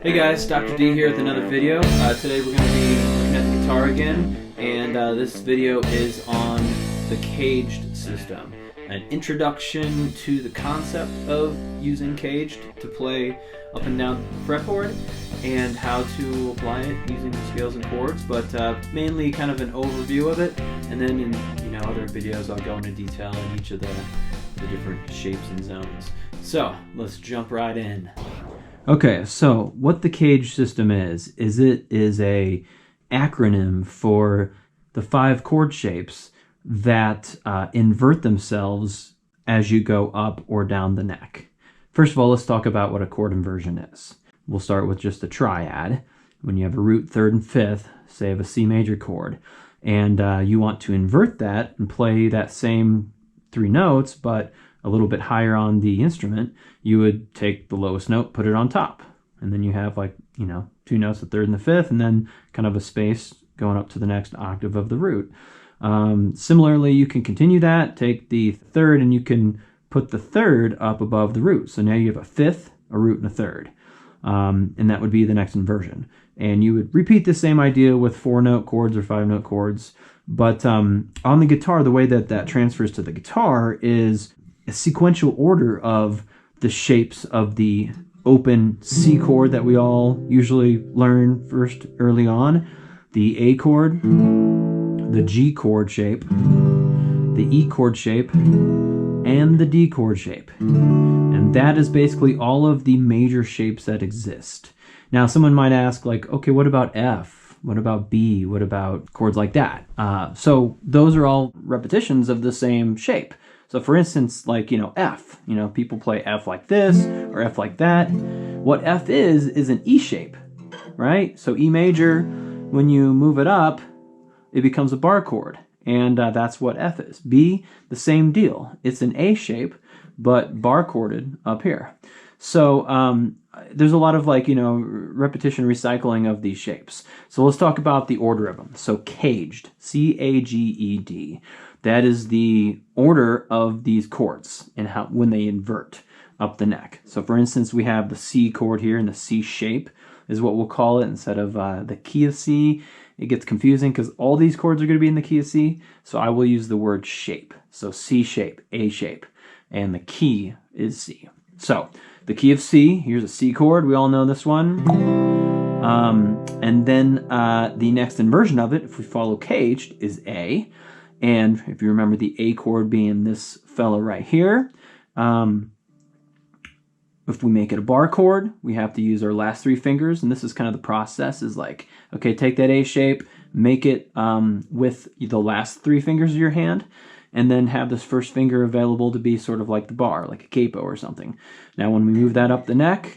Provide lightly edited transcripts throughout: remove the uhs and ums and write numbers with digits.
Hey guys, Dr. D here with another video. Today we're going to be looking at the guitar again, and this video is on the CAGED system. An introduction to the concept of using CAGED to play up and down the fretboard, and how to apply it using the scales and chords, but mainly kind of an overview of it, and then in other videos I'll go into detail in each of the different shapes and zones. So let's jump right in. Okay, so what the CAGED system is it is a acronym for the 5 chord shapes that invert themselves as you go up or down the neck. First of all, let's talk about what a chord inversion is. We'll start with just a triad. When you have a root, third, and fifth, say of a C major chord, and you want to invert that and play that same 3 notes, but a little bit higher on the instrument, you would take the lowest note, put it on top. And then you have 2 notes, the third and the fifth, and then kind of a space going up to the next octave of the root. Similarly, you can continue that, take the third, and you can put the third up above the root. So now you have a fifth, a root, and a third. And that would be the next inversion. And you would repeat the same idea with 4-note chords or 5-note chords. But on the guitar, the way that that transfers to the guitar is a sequential order of the shapes of the open C chord that we all usually learn first early on, the A chord, the G chord shape, the E chord shape, and the D chord shape. And that is basically all of the major shapes that exist. Now someone might ask, okay, what about F? What about B? What about chords like that? So those are all repetitions of the same shape. So for instance, F, people play F like this or F like that. What F is an E shape, right? So E major, when you move it up, it becomes a bar chord, and that's what F is. B, the same deal. It's an A shape, but bar chorded up here. So there's a lot of repetition, recycling of these shapes. So let's talk about the order of them. So CAGED, C-A-G-E-D. That is the order of these chords and when they invert up the neck. So for instance, we have the C chord here, and the C shape is what we'll call it instead of the key of C. It gets confusing because all these chords are going to be in the key of C, so I will use the word shape. So C shape, A shape, and the key is C. So the key of C, here's a C chord, we all know this one. And then the next inversion of it, if we follow CAGED, is A. And if you remember the A chord being this fella right here, if we make it a bar chord, we have to use our last 3 fingers. And this is kind of the process, is okay, take that A shape, make it with the last 3 fingers of your hand, and then have this first finger available to be sort of like the bar, like a capo or something. Now when we move that up the neck,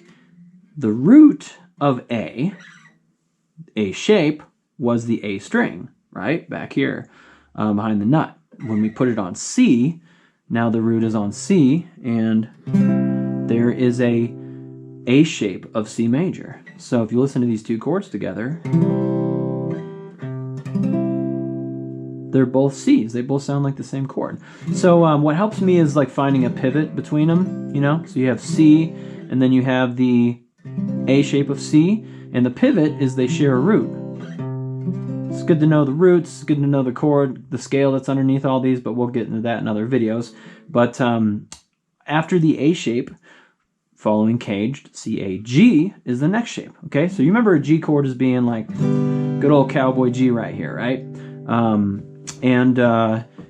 the root of A shape, was the A string, right? Back here. Behind the nut. When we put it on C, now the root is on C, and there is a shape of C major. So if you listen to these 2 chords together, they're both C's. They both sound like the same chord. So what helps me is finding a pivot between them, So you have C, and then you have the A shape of C, and the pivot is they share a root. It's good to know the roots, it's good to know the chord, the scale that's underneath all these, but we'll get into that in other videos. But after the A shape, following CAGED, C-A-G, is the next shape, okay? So you remember a G chord as being good old cowboy G right here, right?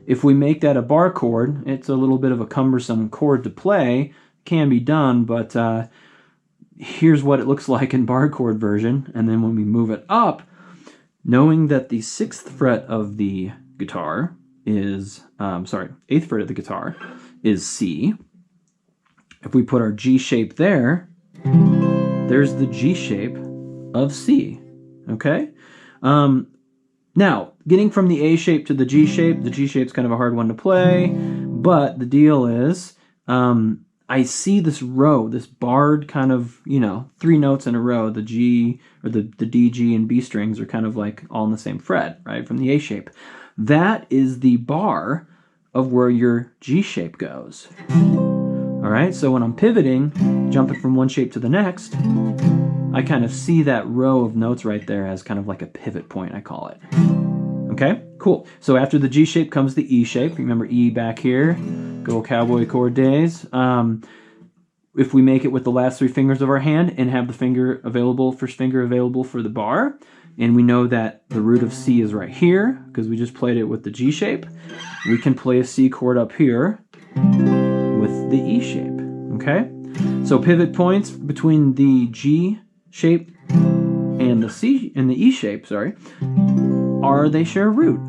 If we make that a bar chord, it's a little bit of a cumbersome chord to play. Can be done, but here's what it looks like in bar chord version. And then when we move it up, knowing that the 6th fret of the guitar is, 8th fret of the guitar is C. If we put our G shape there, there's the G shape of C, okay? Now, getting from the A shape to the G shape's kind of a hard one to play, but the deal is, I see this row, this barred kind of, 3 notes in a row. The G, or the D, G, and B strings are kind of all in the same fret, right, from the A shape. That is the bar of where your G shape goes. All All right, so when I'm pivoting, jumping from one shape to the next, I kind of see that row of notes right there as kind of like a pivot point, I call it. Okay, cool. So after the G shape comes the E shape. Remember E back here, good old cowboy chord days. If we make it with the last 3 fingers of our hand and have the finger available, first finger available for the bar, and we know that the root of C is right here because we just played it with the G shape, we can play a C chord up here with the E shape, okay? So pivot points between the G shape and the C and the E shape, sorry, they share a root.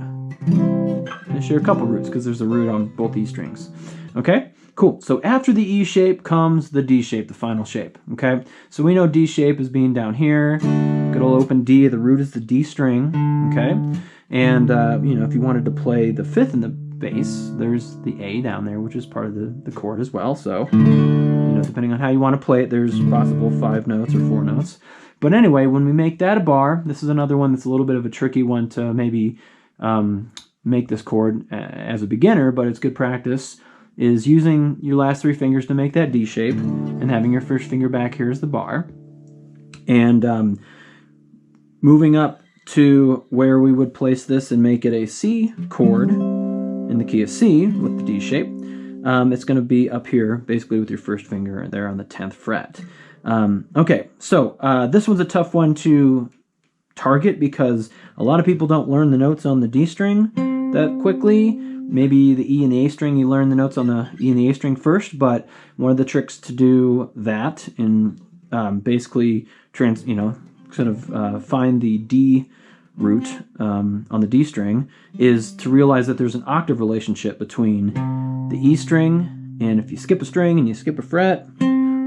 They share a couple roots because there's a root on both E strings. Okay, cool. So after the E shape comes the D shape, the final shape. Okay, so we know D shape is being down here. Good old open D. The root is the D string. Okay, and you know, if you wanted to play the 5th in the bass, there's the A down there, which is part of the chord as well. So you know, depending on how you want to play it, there's possible 5 notes or 4 notes. But anyway, when we make that a bar, this is another one that's a little bit of a tricky one to maybe make this chord as a beginner, but it's good practice, is using your last 3 fingers to make that D shape and having your first finger back here as the bar. And moving up to where we would place this and make it a C chord in the key of C with the D shape. It's going to be up here, basically with your first finger there on the 10th fret. Okay, so this one's a tough one to target because a lot of people don't learn the notes on the D string that quickly. Maybe the E and the A string, you learn the notes on the E and the A string first, but one of the tricks to do that and basically find the D root on the D string is to realize that there's an octave relationship between the E string, and if you skip a string and you skip a fret,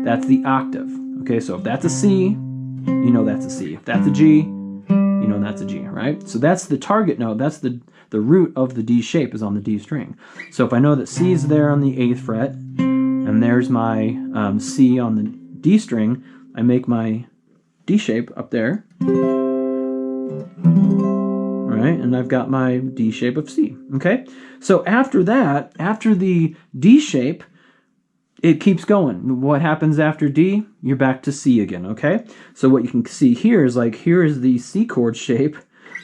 that's the octave. Okay, so if that's a C, you know that's a C. If that's a G, you know that's a G, right? So that's the target note. That's the root of the D shape is on the D string. So if I know that C is there on the 8th fret, and there's my C on the D string, I make my D shape up there, right? And I've got my D shape of C, okay? So after that, after the D shape, it keeps going. What happens after D? You're back to C again, okay? So what you can see here is like, here is the C chord shape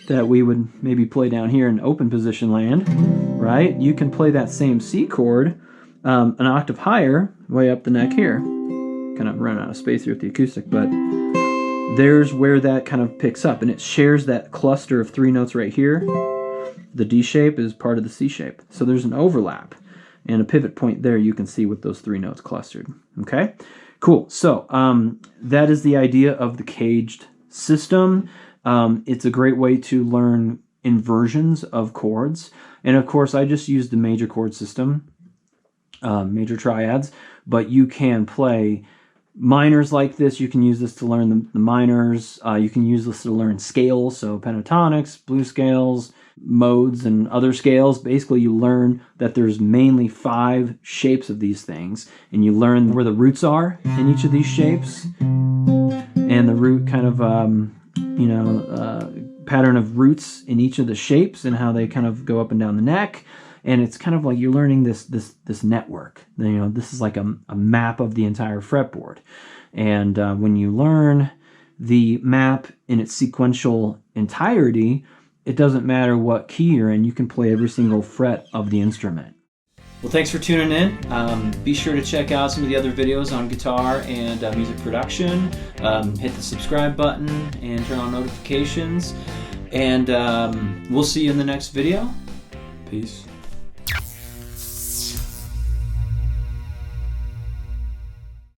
that we would maybe play down here in open position land, right? You can play that same C chord an octave higher, way up the neck here. Kind of run out of space here with the acoustic, but there's where that kind of picks up, and it shares that cluster of 3 notes right here. The D shape is part of the C shape. So there's an overlap. And a pivot point there you can see with those 3 notes clustered. Okay, cool. So that is the idea of the CAGED system. It's a great way to learn inversions of chords. And of course, I just used the major chord system, major triads, but you can play minors like this. You can use this to learn the minors. You can use this to learn scales, so pentatonics, blues scales, modes, and other scales. Basically, you learn that there's mainly 5 shapes of these things, and you learn where the roots are in each of these shapes, and the root kind of, pattern of roots in each of the shapes and how they kind of go up and down the neck. And it's kind of like you're learning this network. You know, this is like a map of the entire fretboard. And when you learn the map in its sequential entirety, it doesn't matter what key you're in. You can play every single fret of the instrument. Well, thanks for tuning in. Be sure to check out some of the other videos on guitar and music production. Hit the subscribe button and turn on notifications. And we'll see you in the next video. Peace.